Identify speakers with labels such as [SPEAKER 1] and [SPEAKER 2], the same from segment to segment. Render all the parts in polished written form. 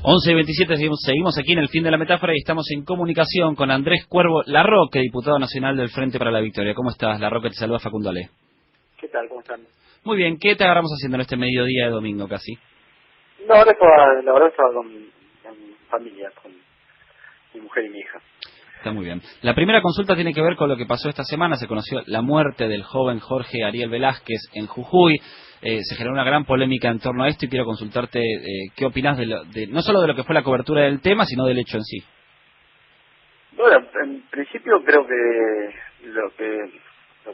[SPEAKER 1] 11:27, seguimos aquí en el fin de la metáfora y estamos en comunicación con Andrés Cuervo Larroque, diputado nacional del Frente para la Victoria. ¿Cómo estás, Larroque? Te saluda Facundo Ale.
[SPEAKER 2] ¿Qué tal? ¿Cómo están?
[SPEAKER 1] Muy bien, ¿qué te agarramos haciendo en este mediodía de domingo casi?
[SPEAKER 2] No, ahora la verdad estaba con familia, con mi mujer y mi hija.
[SPEAKER 1] Está muy bien. La primera consulta tiene que ver con lo que pasó esta semana. Se conoció la muerte del joven Jorge Ariel Velázquez en Jujuy. Se generó una gran polémica en torno a esto y quiero consultarte qué opinás no solo de lo que fue la cobertura del tema, sino del hecho en sí.
[SPEAKER 2] Bueno, en principio creo que lo que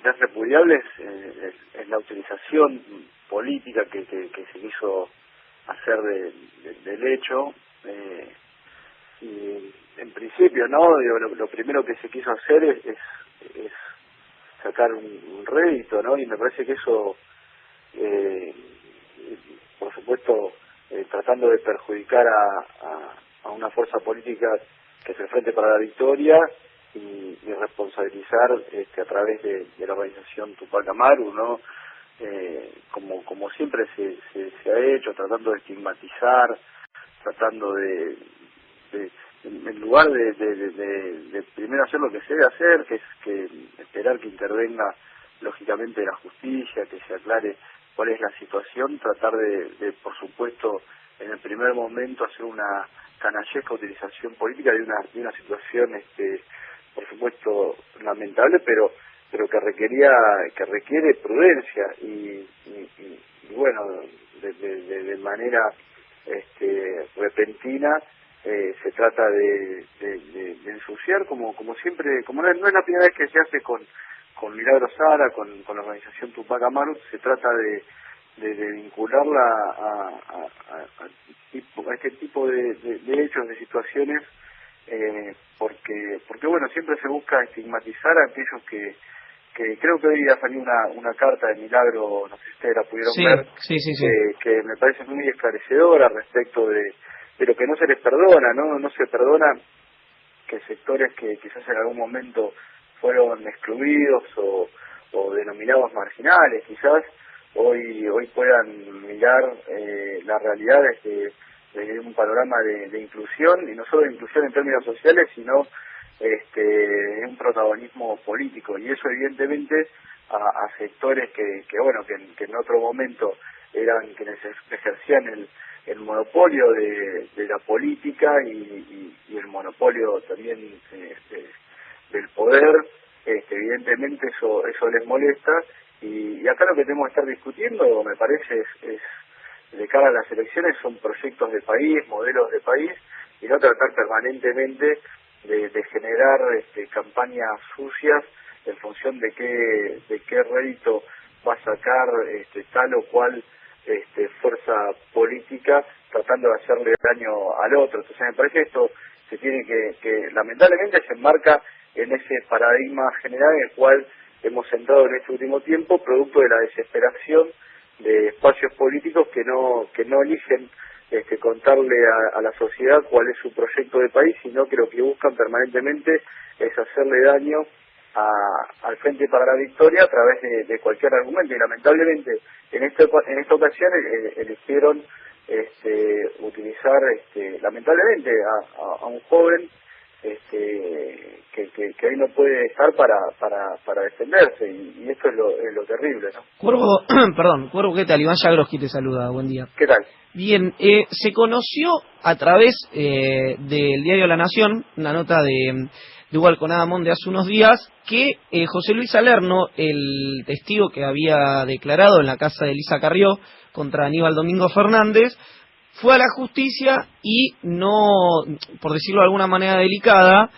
[SPEAKER 2] es repudiable es la utilización política que se quiso hacer del hecho. Y en principio, ¿no? Digo, lo primero que se quiso hacer es sacar un rédito, ¿no? Y me parece que eso, por supuesto, tratando de perjudicar a una fuerza política que es el Frente para la Victoria y responsabilizar a través de la organización Tupac Amaru, ¿no? Como siempre se ha hecho, tratando de estigmatizar, tratando en lugar de primero hacer lo que se debe hacer, que es que esperar que intervenga lógicamente la justicia, que se aclare cuál es la situación, tratar de por supuesto en el primer momento hacer una canallesca utilización política de una situación por supuesto lamentable, pero que requiere prudencia y bueno, de manera repentina. Se trata de ensuciar como siempre, como no es la primera vez que se hace con Milagro Sara, con la organización Tupac Amaru. Se trata de vincularla a este tipo de hechos, de situaciones, porque bueno, siempre se busca estigmatizar a aquellos que creo que hoy ha salido una carta de Milagro, no sé si ustedes la pudieron ver,
[SPEAKER 1] Sí.
[SPEAKER 2] Que me parece muy esclarecedora respecto de lo que no se les perdona, no se perdona que sectores que quizás en algún momento fueron excluidos o denominados marginales, quizás hoy puedan mirar la realidad desde un panorama de inclusión, y no solo de inclusión en términos sociales, sino un protagonismo político, y eso evidentemente a sectores que en otro momento eran quienes ejercían el monopolio de la política y el monopolio también del poder. Evidentemente eso les molesta, y acá lo que tenemos que estar discutiendo, me parece, es de cara a las elecciones, son proyectos de país, modelos de país, y no tratar permanentemente de generar campañas sucias en función de qué rédito va a sacar tal o cual fuerza política, tratando de hacerle daño al otro. Entonces me parece que esto se tiene que lamentablemente se enmarca en ese paradigma general en el cual hemos entrado en este último tiempo, producto de la desesperación de espacios políticos que no eligen contarle a la sociedad cuál es su proyecto de país, sino que lo que buscan permanentemente es hacerle daño al Frente para la Victoria a través de cualquier argumento, y lamentablemente en esta ocasión eligieron utilizar lamentablemente a un joven que ahí no puede estar para defenderse, y esto es lo terrible, ¿no?
[SPEAKER 3] Cuervo, ¿qué tal? Iván Yagroski te saluda, buen día.
[SPEAKER 2] ¿Qué tal?
[SPEAKER 3] Bien, se conoció a través del diario La Nación, una nota de Hugo Alconada de hace unos días, que José Luis Salerno, el testigo que había declarado en la casa de Elisa Carrió contra Aníbal Domingo Fernández, fue a la justicia y no, por decirlo de alguna manera delicada,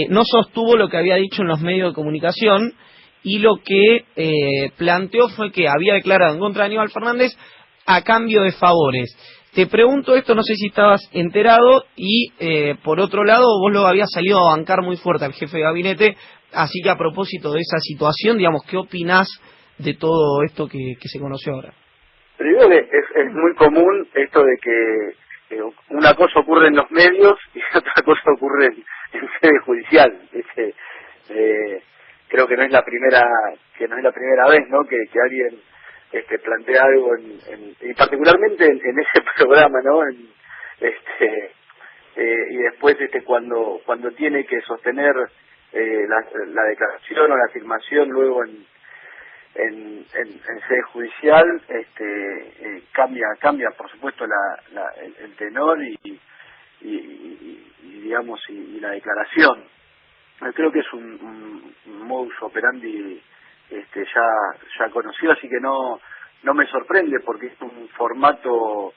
[SPEAKER 3] no sostuvo lo que había dicho en los medios de comunicación, y lo que planteó fue que había declarado en contra de Aníbal Fernández a cambio de favores. Te pregunto esto, no sé si estabas enterado, y por otro lado vos lo habías salido a bancar muy fuerte al jefe de gabinete, así que a propósito de esa situación, digamos, ¿qué opinás de todo esto que se conoció ahora?
[SPEAKER 2] Pero digo que es muy común esto de que una cosa ocurre en los medios y otra cosa ocurre en sede judicial. Creo que no es la primera vez, ¿no? que alguien plantea algo y particularmente en ese programa, ¿no? después cuando tiene que sostener la declaración o la afirmación luego en sede judicial, cambia por supuesto el tenor y digamos y la declaración. Creo que es un modus operandi ya conocido, así que no me sorprende, porque es un formato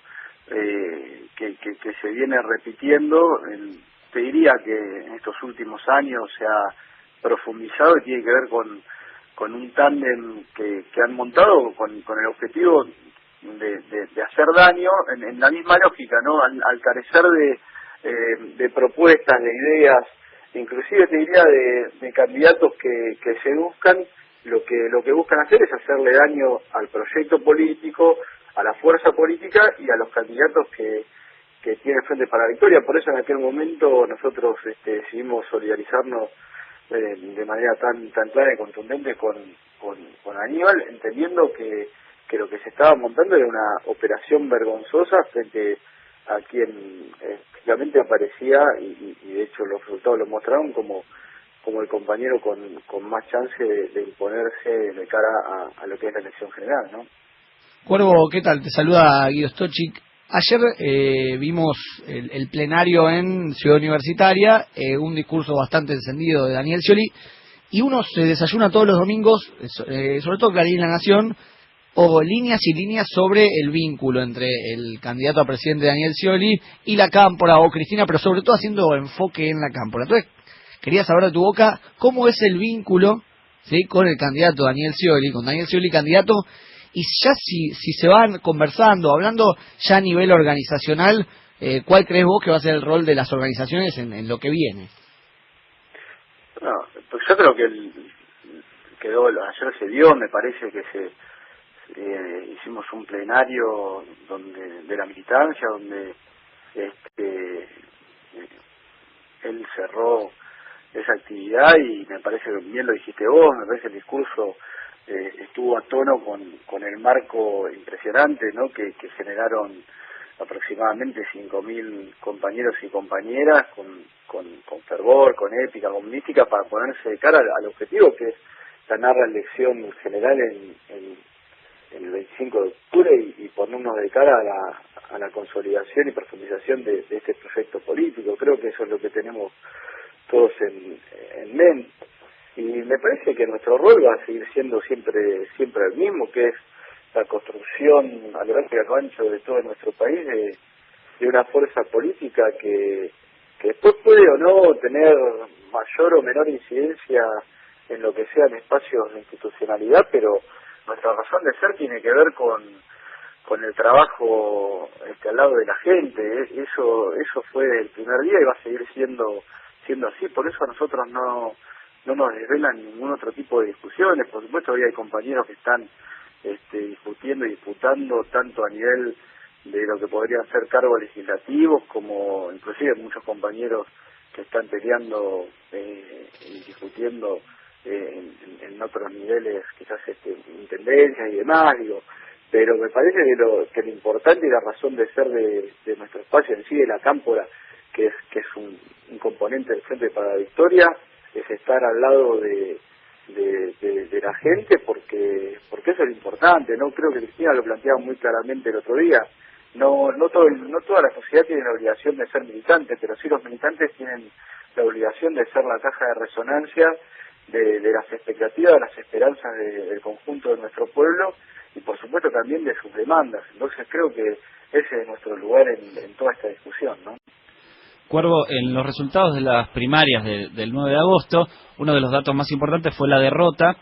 [SPEAKER 2] que se viene repitiendo. Te diría que en estos últimos años se ha profundizado y tiene que ver con un tándem que han montado con el objetivo de hacer daño en la misma lógica, ¿no? Al carecer de propuestas, de ideas, inclusive te diría de candidatos que se buscan, lo que buscan hacer es hacerle daño al proyecto político, a la fuerza política y a los candidatos que tiene Frente para la Victoria. Por eso en aquel momento nosotros decidimos solidarizarnos de manera tan clara y contundente con Aníbal, entendiendo que lo que se estaba montando era una operación vergonzosa frente a quien efectivamente aparecía y de hecho los resultados lo mostraron como el compañero con más chance de imponerse de cara a lo que es la elección general, ¿no?
[SPEAKER 3] Cuervo, ¿qué tal? Te saluda Guido Stochik. Ayer vimos el plenario en Ciudad Universitaria, un discurso bastante encendido de Daniel Scioli, y uno se desayuna todos los domingos, sobre todo Clarín La Nación, o líneas y líneas sobre el vínculo entre el candidato a presidente Daniel Scioli y la Cámpora o Cristina, pero sobre todo haciendo enfoque en la Cámpora. Entonces, quería saber de tu boca cómo es el vínculo, ¿sí?, con el candidato Daniel Scioli, con Daniel Scioli candidato, y ya si se van conversando, hablando ya a nivel organizacional, ¿cuál crees vos que va a ser el rol de las organizaciones en lo que viene?
[SPEAKER 2] No, pues yo creo que ayer se dio, me parece que hicimos un plenario de la militancia, donde él cerró esa actividad y me parece que bien lo dijiste vos, me parece el discurso estuvo a tono con el marco impresionante, ¿no?, que generaron aproximadamente 5.000 compañeros y compañeras con fervor, con épica, con mística, para ponerse de cara al objetivo que es ganar la elección general en el 25 de octubre y ponernos de cara a la consolidación y profundización de este proyecto político. Creo que eso es lo que tenemos todos en mente. Y me parece que nuestro rol va a seguir siendo siempre el mismo, que es la construcción a lo largo y a lo ancho de todo nuestro país de una fuerza política que después puede o no tener mayor o menor incidencia en lo que sean espacios de institucionalidad, pero nuestra razón de ser tiene que ver con el trabajo al lado de la gente. Eso fue el primer día y va a seguir siendo así. Por eso a nosotros no nos desvelan ningún otro tipo de discusiones. Por supuesto, hoy hay compañeros que están discutiendo y disputando tanto a nivel de lo que podrían ser cargos legislativos, como inclusive muchos compañeros que están peleando y discutiendo en otros niveles, quizás intendencias y demás, pero me parece que lo importante y la razón de ser de nuestro espacio en sí, de la Cámpora, que es un componente del Frente para la Victoria, es estar al lado de la gente, porque eso es lo importante, ¿no? Creo que Cristina lo planteaba muy claramente el otro día. No toda la sociedad tiene la obligación de ser militante, pero sí los militantes tienen la obligación de ser la caja de resonancia de las expectativas, de las esperanzas del conjunto de nuestro pueblo y por supuesto también de sus demandas. Entonces creo que ese es nuestro lugar en toda esta discusión, ¿no?
[SPEAKER 1] Cuervo, en los resultados de las primarias del 9 de agosto, uno de los datos más importantes fue la derrota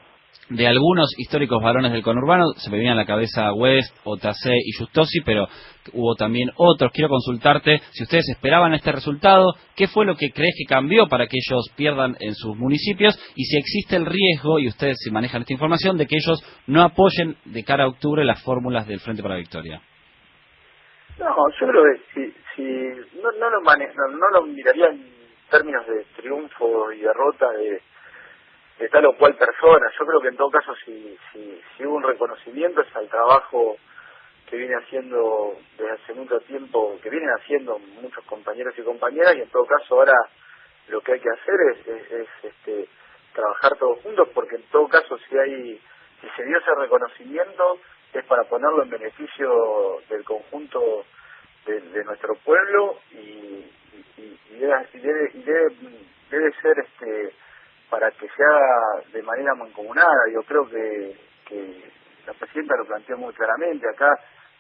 [SPEAKER 1] de algunos históricos varones del conurbano. Se me viene a la cabeza West, Otacé y Justosi, pero hubo también otros. Quiero consultarte si ustedes esperaban este resultado, qué fue lo que crees que cambió para que ellos pierdan en sus municipios y si existe el riesgo, y ustedes si manejan esta información, de que ellos no apoyen de cara a octubre las fórmulas del Frente para la Victoria.
[SPEAKER 2] No, yo creo que si no lo miraría en términos de triunfo y derrota de tal o cual persona. Yo creo que en todo caso si hubo un reconocimiento es al trabajo que viene haciendo desde hace mucho tiempo, que vienen haciendo muchos compañeros y compañeras, y en todo caso ahora lo que hay que hacer es trabajar todos juntos, porque en todo caso si se dio ese reconocimiento es para ponerlo en beneficio del conjunto de nuestro pueblo, y debe ser para que se haga de manera mancomunada. Yo creo que la presidenta lo planteó muy claramente. Acá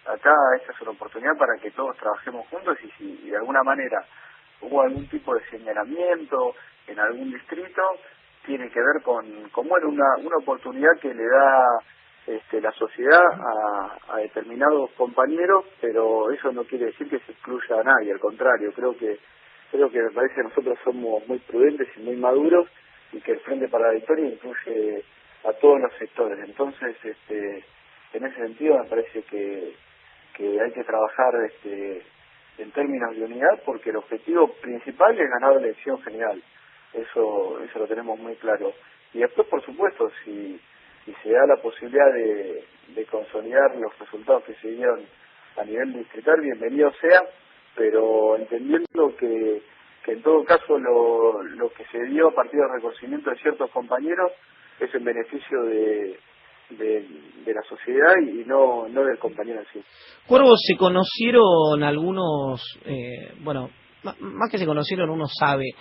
[SPEAKER 2] esta es una oportunidad para que todos trabajemos juntos, y si de alguna manera hubo algún tipo de señalamiento en algún distrito, tiene que ver con bueno, una oportunidad que le da la sociedad a determinados compañeros, pero eso no quiere decir que se excluya a nadie. Al contrario, creo que me parece que nosotros somos muy prudentes y muy maduros, y que el Frente para la Victoria incluye a todos los sectores. Entonces, en ese sentido me parece que hay que trabajar en términos de unidad, porque el objetivo principal es ganar la elección general. Eso lo tenemos muy claro. Y después, por supuesto, si se da la posibilidad de consolidar los resultados que se dieron a nivel distrital, bienvenido sea, pero entendiendo que en todo caso lo que se dio a partir del reconocimiento de ciertos compañeros es en beneficio de la sociedad y no del compañero en sí.
[SPEAKER 3] Cuervo, se conocieron algunos, más que se conocieron, uno sabe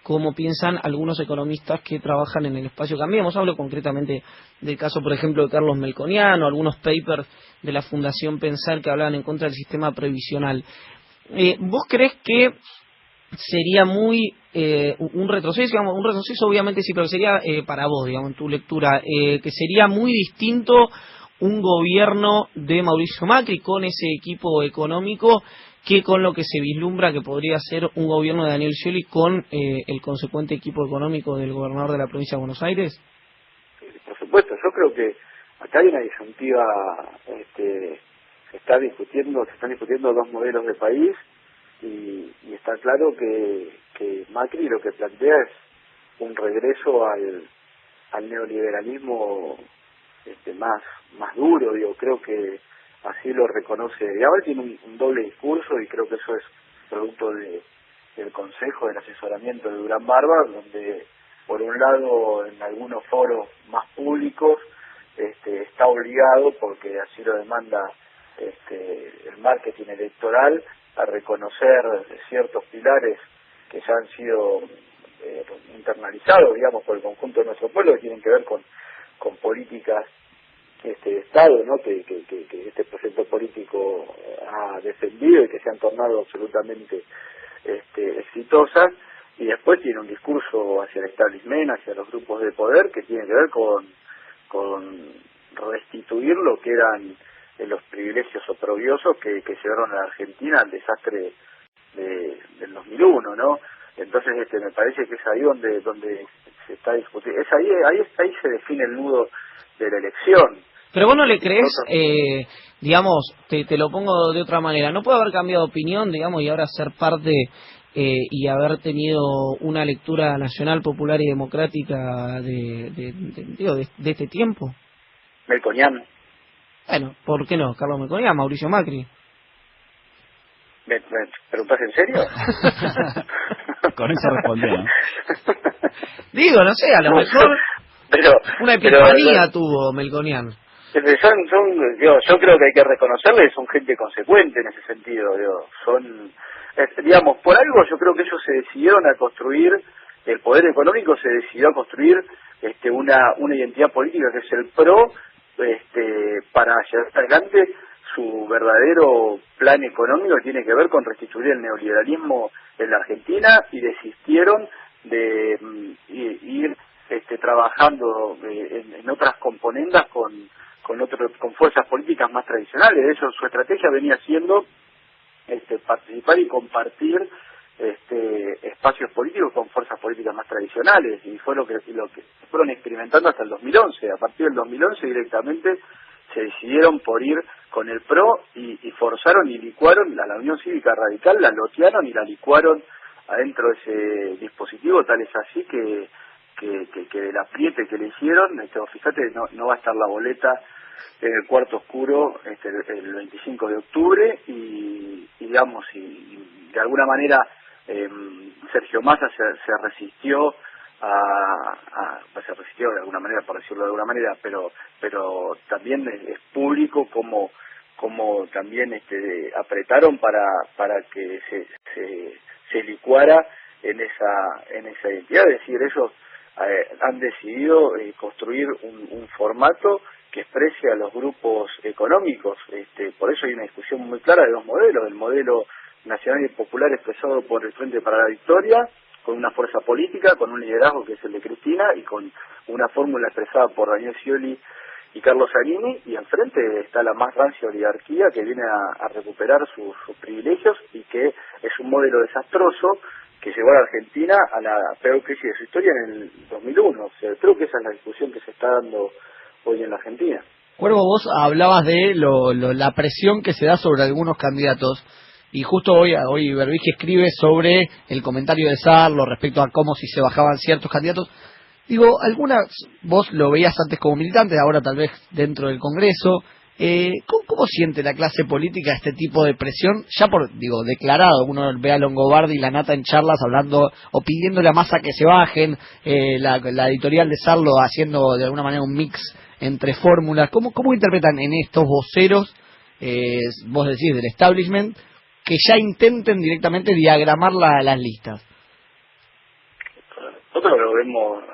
[SPEAKER 3] cómo piensan algunos economistas que trabajan en el espacio Cambiemos. Hablo concretamente del caso, por ejemplo, de Carlos Melconian, algunos papers de la Fundación Pensar que hablaban en contra del sistema previsional. ¿Vos crees que sería muy un retroceso, digamos, un retroceso obviamente sí, pero sería para vos, digamos, en tu lectura, que sería muy distinto un gobierno de Mauricio Macri con ese equipo económico que con lo que se vislumbra que podría ser un gobierno de Daniel Scioli con el consecuente equipo económico del gobernador de la provincia de Buenos Aires?
[SPEAKER 2] Sí, por supuesto, yo creo que acá hay una disyuntiva, se están discutiendo dos modelos de país, y está claro que Macri lo que plantea es un regreso al neoliberalismo más duro. Digo, creo que así lo reconoce. Y ahora tiene un doble discurso, y creo que eso es producto del consejo, del asesoramiento de Durán Barba, donde por un lado en algunos foros más públicos está obligado, porque así lo demanda el marketing electoral, a reconocer ciertos pilares que ya han sido internalizados, digamos, por el conjunto de nuestro pueblo, que tienen que ver con políticas de Estado, ¿no? que este proyecto político ha defendido y que se han tornado absolutamente exitosas. Y después tiene un discurso hacia el establishment, hacia los grupos de poder, que tiene que ver con restituir lo que eran los privilegios oprobiosos que llevaron a la Argentina al desastre del 2001, ¿no? Entonces me parece que es ahí donde se está discutiendo, ahí se define el nudo de la elección.
[SPEAKER 3] Pero vos no le crees, digamos, te lo pongo de otra manera, ¿no puede haber cambiado de opinión, digamos, y ahora ser parte y haber tenido una lectura nacional, popular y democrática de este tiempo?
[SPEAKER 2] Melconian.
[SPEAKER 3] Bueno, ¿por qué no? Carlos Melconian, Mauricio Macri.
[SPEAKER 2] ¿Me preguntás en serio?
[SPEAKER 1] Con eso respondió, ¿no?
[SPEAKER 3] Digo, no sé, a lo mejor una epifanía tuvo Melconian.
[SPEAKER 2] Yo creo que hay que reconocerles, son gente consecuente en ese sentido. Digamos, por algo yo creo que ellos se decidieron a construir, el poder económico se decidió a construir una identidad política que es el PRO, para llevar adelante su verdadero plan económico, que tiene que ver con restituir el neoliberalismo en la Argentina, y desistieron de ir trabajando en otras componendas con fuerzas políticas más tradicionales. De hecho, su estrategia venía siendo participar y compartir espacios políticos con fuerzas políticas más tradicionales, y fue lo que fueron experimentando hasta el 2011. A partir del 2011 directamente se decidieron por ir con el PRO y forzaron y licuaron a la Unión Cívica Radical, la lotearon y la licuaron adentro de ese dispositivo. Tal es así que del apriete que le hicieron, fíjate, no va a estar la boleta en el cuarto oscuro el 25 de octubre y digamos, y de alguna manera Sergio Massa se resistió pues se resistió de alguna manera, por decirlo de alguna manera, pero también es público como también apretaron para que se licuara en esa identidad. Es decir, ellos han decidido construir un formato que exprese a los grupos económicos. Por eso hay una discusión muy clara de dos modelos: el modelo nacional y popular expresado por el Frente para la Victoria, con una fuerza política, con un liderazgo que es el de Cristina, y con una fórmula expresada por Daniel Scioli y Carlos Zagnini, y al frente está la más rancia oligarquía que viene a recuperar sus privilegios, y que es un modelo desastroso que llevó a la Argentina a la peor crisis de su historia en el 2001. O sea, creo que esa es la discusión que se está dando hoy en la Argentina.
[SPEAKER 3] Cuervo, vos hablabas de la presión que se da sobre algunos candidatos, y justo hoy Berbisky escribe sobre el comentario de Sarlo respecto a cómo si se bajaban ciertos candidatos. Digo, vos lo veías antes como militante, ahora tal vez dentro del Congreso. ¿Cómo siente la clase política este tipo de presión? Ya declarado, uno ve a Longobardi y la Nata en charlas hablando o pidiéndole a Massa que se bajen, la editorial de Sarlo haciendo de alguna manera un mix entre fórmulas. ¿Cómo interpretan en estos voceros, vos decís, del establishment, que ya intenten directamente diagramar las listas?
[SPEAKER 2] Nosotros lo vemos,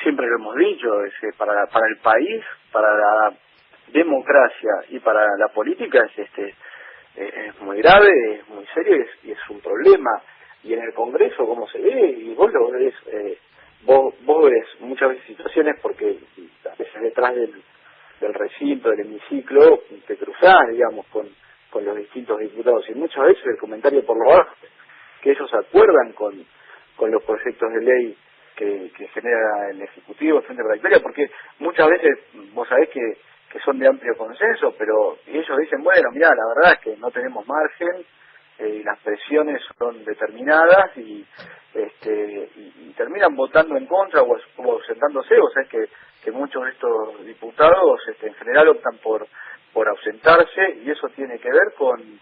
[SPEAKER 2] siempre lo hemos dicho, para el país, para la democracia y para la política es muy grave, es muy serio y es un problema. Y en el Congreso, como se ve, y vos lo ves, vos ves muchas veces situaciones, porque a veces detrás del recinto, del hemiciclo, te cruzás, digamos, con los distintos diputados, y muchas veces el comentario por lo bajo, que ellos acuerdan con los proyectos de ley que genera el Ejecutivo, el Frente para la Victoria, porque muchas veces vos sabés que son de amplio consenso, pero ellos dicen, bueno, mirá, la verdad es que no tenemos margen, las presiones son determinadas y terminan votando en contra o ausentándose. O sea, es que muchos de estos diputados en general optan por ausentarse, y eso tiene que ver con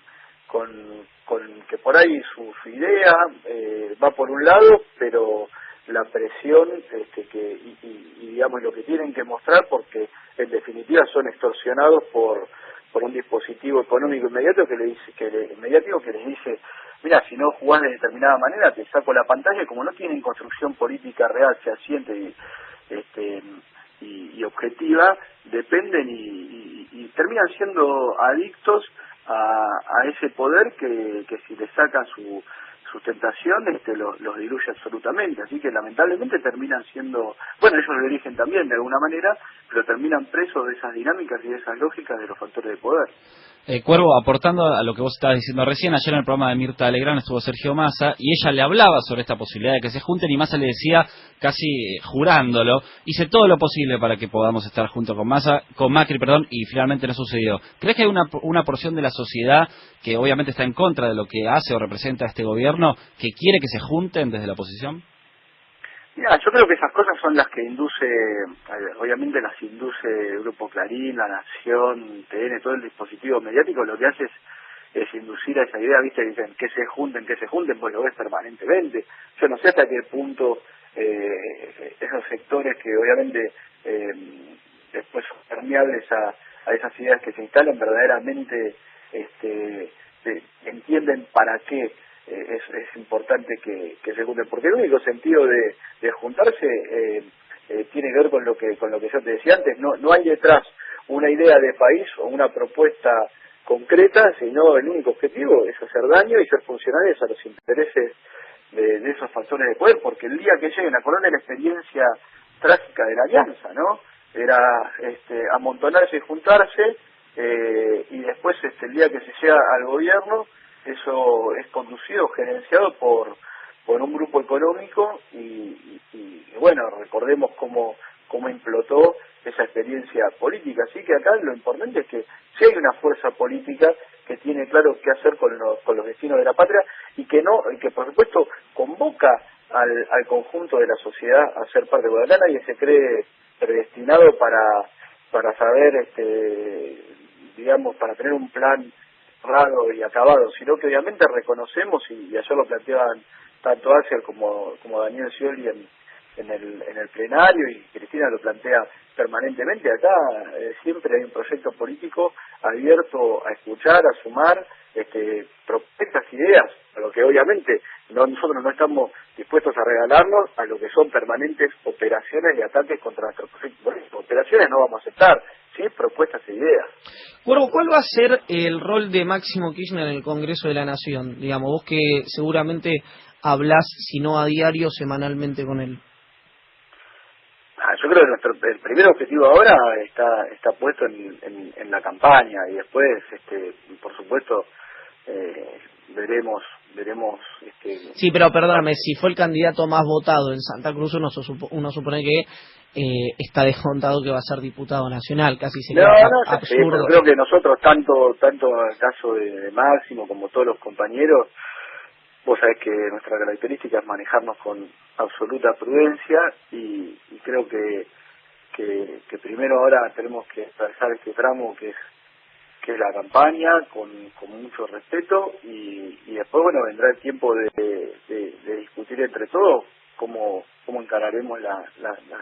[SPEAKER 2] que por ahí su idea va por un lado, pero la presión y digamos lo que tienen que mostrar, porque en definitiva son extorsionados por un dispositivo económico inmediato que les dice, mira, si no jugás de determinada manera te saco la pantalla. Y como no tienen construcción política real, fehaciente y objetiva, dependen y terminan siendo adictos a ese poder que si le sacan su sustentación los diluye absolutamente. Así que lamentablemente terminan siendo, bueno, ellos lo dirigen también de alguna manera, pero terminan presos de esas dinámicas y de esas lógicas de los factores de poder.
[SPEAKER 1] Cuervo, aportando a lo que vos estabas diciendo recién, ayer en el programa de Mirta Legrand estuvo Sergio Massa y ella le hablaba sobre esta posibilidad de que se junten, y Massa le decía, casi jurándolo, hice todo lo posible para que podamos estar junto con Macri, y finalmente no sucedió. ¿Crees que hay una porción de la sociedad que obviamente está en contra de lo que hace o representa este gobierno, que quiere que se junten desde la oposición?
[SPEAKER 2] Mira, yo creo que esas cosas son las que obviamente las induce el Grupo Clarín, La Nación, TN, todo el dispositivo mediático. Lo que hace es inducir a esa idea, ¿viste? Dicen que se junten, pues lo ves permanentemente. Yo no sé hasta qué punto esos sectores que obviamente después son permeables a esas ideas que se instalan, verdaderamente entienden para qué es importante que se junten, porque el único sentido de juntarse tiene que ver con lo que yo te decía antes. No hay detrás una idea de país o una propuesta concreta, sino el único objetivo es hacer daño y ser funcionales a los intereses de esos factores de poder, porque el día que lleguen, acordate la experiencia trágica de la Alianza, ¿no? Era amontonarse y juntarse, y después el día que se llega al gobierno, eso es conducido, gerenciado por un grupo económico, y bueno, recordemos cómo implotó esa experiencia política. Así que acá lo importante es que si hay una fuerza política que tiene claro qué hacer con los destinos de la patria, y que por supuesto convoca al conjunto de la sociedad a ser parte. Porque acá nadie se cree predestinado para para saber, digamos, para tener un plan raro y acabado, sino que obviamente reconocemos, y ayer lo planteaban tanto Axel como Daniel Scioli en el plenario, y Cristina lo plantea permanentemente acá, siempre hay un proyecto político abierto a escuchar, a sumar propuestas, ideas, a lo que obviamente nosotros no estamos dispuestos a regalarnos a lo que son permanentes operaciones y ataques contra nuestro proyecto político. Operaciones no vamos a aceptar, sí, propuestas e ideas.
[SPEAKER 3] Cuervo, ¿cuál va a ser el rol de Máximo Kirchner en el Congreso de la Nación? Digamos, vos que seguramente hablás, si no a diario, semanalmente con él.
[SPEAKER 2] Yo creo que el primer objetivo ahora está puesto en la campaña, y después, por supuesto, veremos.
[SPEAKER 3] Sí, pero perdóname, si fue el candidato más votado en Santa Cruz, uno supone que está descontado que va a ser diputado nacional, casi sería absurdo.
[SPEAKER 2] Sí, pero creo que nosotros, tanto en el caso de Máximo como todos los compañeros, vos sabés que nuestra característica es manejarnos con absoluta prudencia, y creo que primero ahora tenemos que atravesar este tramo que es la campaña con mucho respeto, y después, bueno, vendrá el tiempo de discutir entre todos cómo encararemos la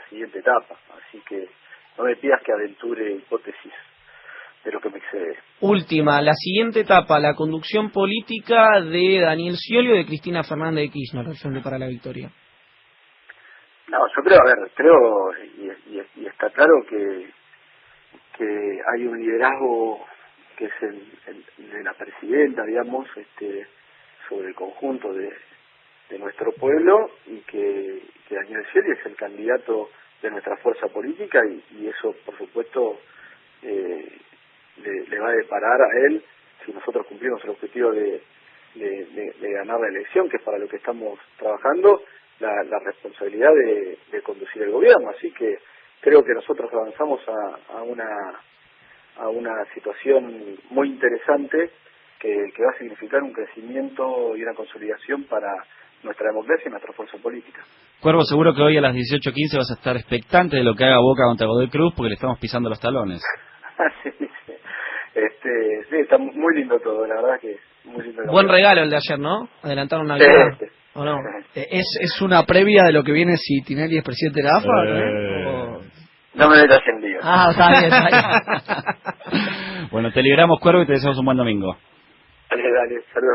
[SPEAKER 2] siguiente etapa. Así que no me pidas que aventure hipótesis de lo que me excede.
[SPEAKER 3] Última, la siguiente etapa, la conducción política de Daniel Scioli o de Cristina Fernández de Kirchner, el Frente para la Victoria.
[SPEAKER 2] No, yo creo, y está claro que hay un liderazgo que es el de la presidenta, digamos, sobre el conjunto de nuestro pueblo, y que Daniel Scioli es el candidato de nuestra fuerza política, y eso, por supuesto, le va a deparar a él, si nosotros cumplimos el objetivo de ganar la elección, que es para lo que estamos trabajando, la responsabilidad de conducir el gobierno. Así que creo que nosotros avanzamos a una situación muy interesante que va a significar un crecimiento y una consolidación para nuestra democracia y nuestra fuerza política.
[SPEAKER 1] Cuervo, seguro que hoy a las 18:15 vas a estar expectante de lo que haga Boca contra Godoy Cruz, porque le estamos pisando los talones.
[SPEAKER 2] Sí. Sí, está muy lindo todo, la verdad que muy lindo.
[SPEAKER 3] Buen regalo el de ayer, ¿no? Adelantaron Navidad,
[SPEAKER 2] sí.
[SPEAKER 3] ¿o no?
[SPEAKER 4] ¿Es una previa de lo que viene si Tinelli es presidente de la AFA?
[SPEAKER 2] No me metas en lío.
[SPEAKER 3] Está bien.
[SPEAKER 1] Bueno, te liberamos, Cuervo, y te deseamos un buen domingo.
[SPEAKER 2] Dale, saludos.